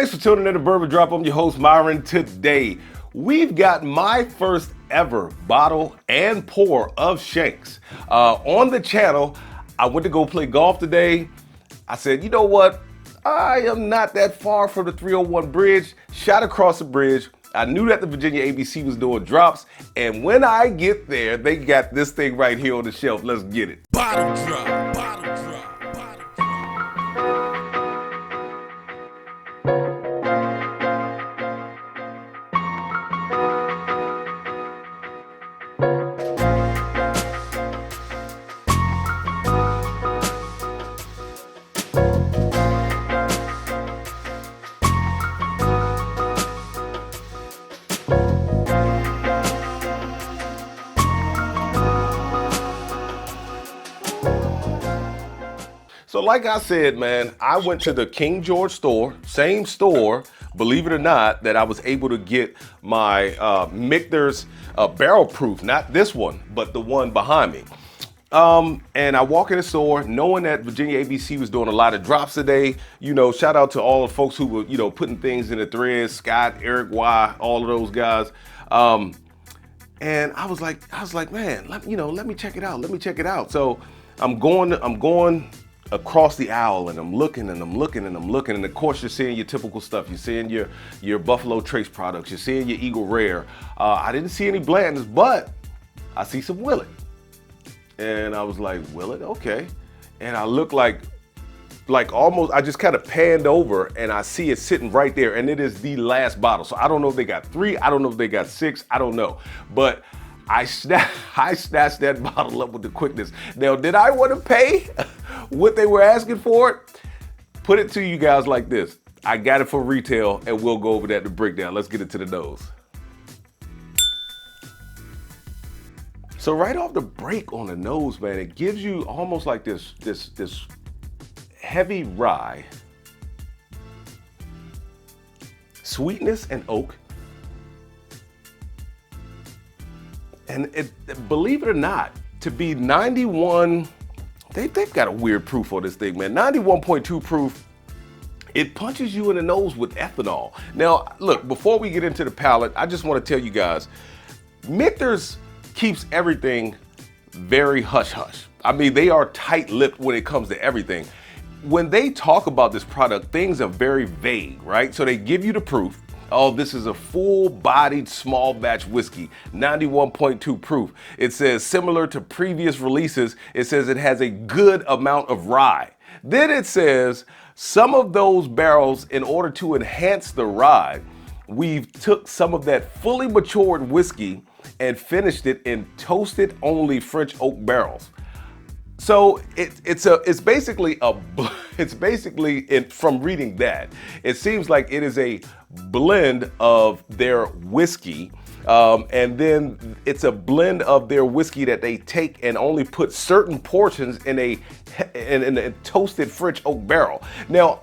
Thanks for tuning in to Bourbon Drop. I'm your host, Myron. Today, we've got my first ever bottle and pour of SHENKS. On the channel, I went to go play golf today. I said, you know what? I am not that far from the 301 bridge. Shot across the bridge. I knew that the Virginia ABC was doing drops. And when I get there, they got this thing right here on the shelf. Let's get it. Bottle drop, bottle drop, bottle drop. So like I said, man, I went to the King George store, same store, believe it or not, that I was able to get my Michter's barrel proof, not this one, but the one behind me. And I walk in the store knowing that Virginia ABC was doing a lot of drops today. You know, shout out to all the folks who were, you know, putting things in the threads, Scott, Eric Y, all of those guys. And I was like, man, let me check it out. Let me check it out. So I'm going across the aisle and I'm looking and I'm looking and I'm looking. And of course you're seeing your typical stuff. You're seeing your Buffalo Trace products. You're seeing your Eagle Rare. I didn't see any Blanders, but I see some Willet. And I was like, Willet, okay. And I look like almost, I just kind of panned over and I see it sitting right there, and it is the last bottle. So I don't know if they got 3, I don't know if they got 6, I don't know. But I snatched that bottle up with the quickness. Now, did I want to pay what they were asking for it? Put it to you guys like this. I got it for retail, and we'll go over that to breakdown. Let's get it to the nose. So right off the break on the nose, man, it gives you almost like this heavy rye, sweetness and oak. And believe it or not, to be 91, they've got a weird proof on this thing, man. 91.2 proof, it punches you in the nose with ethanol. Now, look, before we get into the palate, I just want to tell you guys, Michter's keeps everything very hush-hush. I mean, they are tight-lipped when it comes to everything. When they talk about this product, things are very vague, right? So they give you the proof. Oh, this is a full-bodied small batch whiskey, 91.2 proof. It says similar to previous releases, it says it has a good amount of rye. Then it says some of those barrels, in order to enhance the rye, we've took some of that fully matured whiskey and finished it in toasted only French oak barrels. So it's basically from reading that, it seems like it is a blend of their whiskey, and then it's a blend of their whiskey that they take and only put certain portions in a toasted French oak barrel. Now,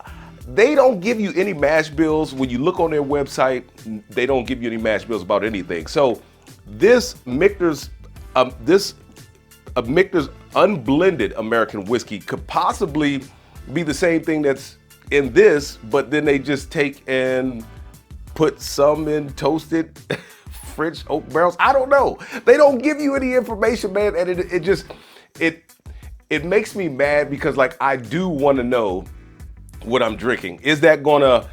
they don't give you any mash bills. When you look on their website, they don't give you any mash bills about anything. So this Michter's unblended American whiskey could possibly be the same thing that's in this, but then they just take and put some in toasted French oak barrels. I don't know. They don't give you any information, man, and it makes me mad because, like, I do want to know what I'm drinking. Is that gonna,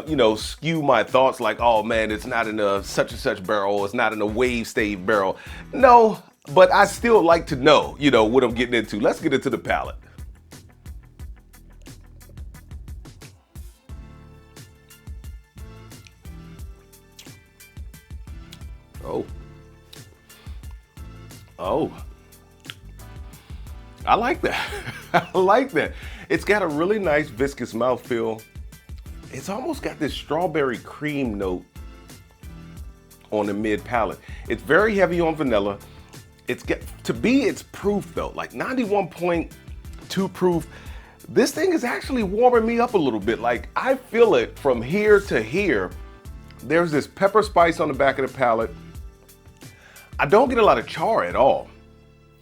you know, skew my thoughts like, oh man, it's not in a such and such barrel, it's not in a wave stave barrel. No, but I still like to know, you know, what I'm getting into. Let's get into the palate. Oh, I like that. I like that. It's got a really nice viscous mouthfeel. It's almost got this strawberry cream note on the mid palate. It's very heavy on vanilla. It's got, to be its proof though, like 91.2 proof, this thing is actually warming me up a little bit. Like, I feel it from here to here. There's this pepper spice on the back of the palate. I don't get a lot of char at all.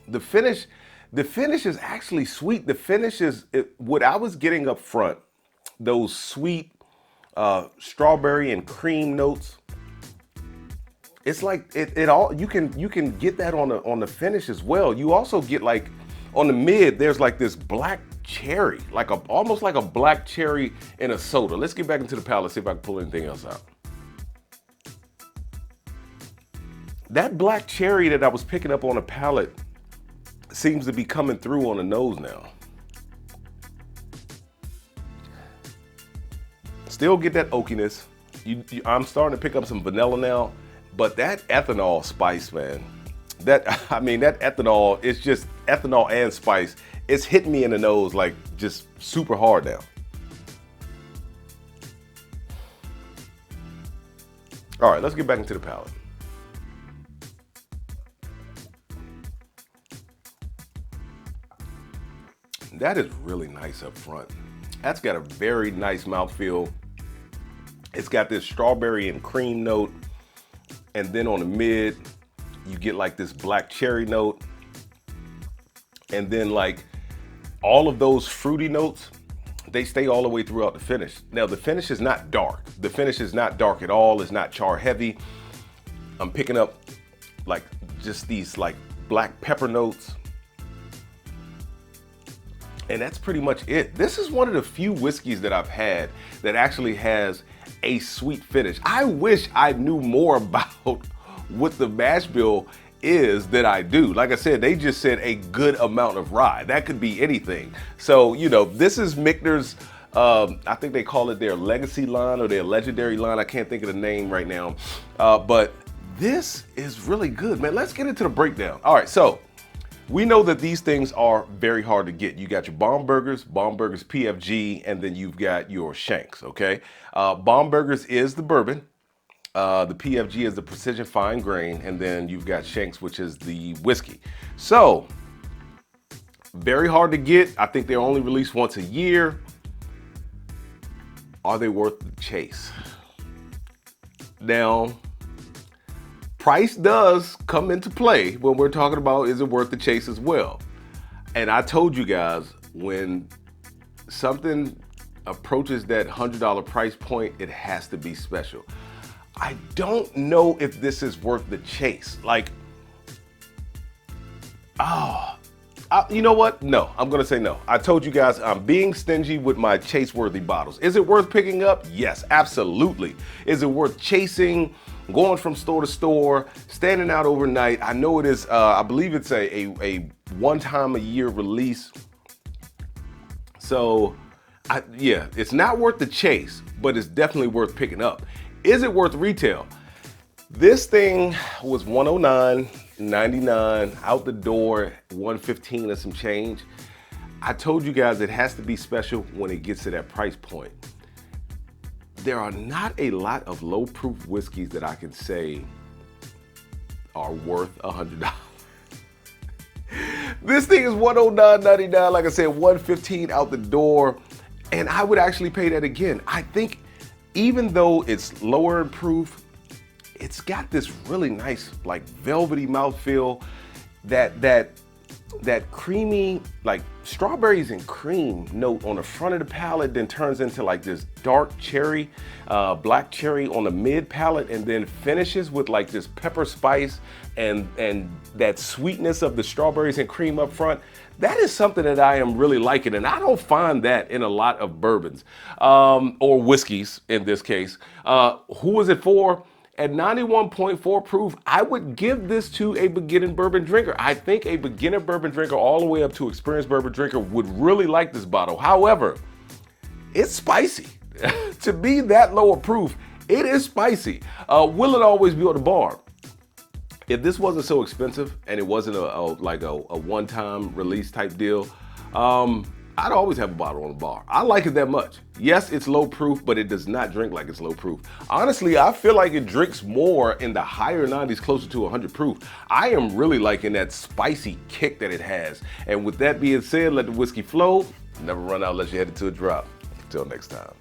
The finish is actually sweet. The finish is what I was getting up front, those sweet strawberry and cream notes. It's like it all, you can get that on the finish as well. You also get like on the mid, there's like this black cherry, like almost like a black cherry in a soda. Let's get back into the palate, see if I can pull anything else out. That black cherry that I was picking up on the palate seems to be coming through on the nose now. Still get that oakiness. I'm starting to pick up some vanilla now, but that ethanol spice, man, that ethanol, it's just ethanol and spice. It's hitting me in the nose like just super hard now. All right, let's get back into the palate. That is really nice up front. That's got a very nice mouthfeel. It's got this strawberry and cream note. And then on the mid, you get like this black cherry note. And then like all of those fruity notes, they stay all the way throughout the finish. Now the finish is not dark. The finish is not dark at all. It's not char heavy. I'm picking up like just these like black pepper notes. And that's pretty much it. This is one of the few whiskeys that I've had that actually has a sweet finish. I wish I knew more about what the mash bill is than I do. Like I said, they just said a good amount of rye. That could be anything. So, you know, this is Michter's, I think they call it their legacy line or their legendary line. I can't think of the name right now. But this is really good, man. Let's get into the breakdown. All right, so we know that these things are very hard to get. You got your Baumburgers PFG, and then you've got your SHENKS, okay? Baumburgers is the bourbon. The PFG is the precision fine grain, and then you've got SHENKS, which is the whiskey. So, very hard to get. I think they're only released once a year. Are they worth the chase? Now, price does come into play when we're talking about is it worth the chase as well. And I told you guys, when something approaches that $100 price point, it has to be special. I don't know if this is worth the chase. Like, you know what? No, I'm gonna say no. I told you guys I'm being stingy with my chase-worthy bottles. Is it worth picking up? Yes, absolutely. Is it worth chasing? Going from store to store, standing out overnight? I know it is, I believe it's a one time a year release. So yeah, it's not worth the chase, but it's definitely worth picking up. Is it worth retail? This thing was $109.99, out the door, $115 and some change. I told you guys it has to be special when it gets to that price point. There are not a lot of low proof whiskeys that I can say are worth $100. This thing is $109.99, like I said, $115 out the door, and I would actually pay that again. I think even though it's lower in proof, it's got this really nice like velvety mouthfeel, that creamy, like strawberries and cream note on the front of the palate, then turns into like this dark cherry, black cherry on the mid palate, and then finishes with like this pepper spice and that sweetness of the strawberries and cream up front. That is something that I am really liking, and I don't find that in a lot of bourbons, or whiskeys in this case. Who is it for? At 91.4 proof, I would give this to a beginning bourbon drinker. I think a beginner bourbon drinker all the way up to experienced bourbon drinker would really like this bottle. However, it's spicy. To be that low a proof, it is spicy. Will it always be on the bar? If this wasn't so expensive and it wasn't a one-time release type deal, I'd always have a bottle on the bar. I like it that much. Yes, it's low proof, but it does not drink like it's low proof. Honestly, I feel like it drinks more in the higher 90s, closer to 100 proof. I am really liking that spicy kick that it has. And with that being said, let the whiskey flow. Never run out unless you're headed to a drop. Until next time.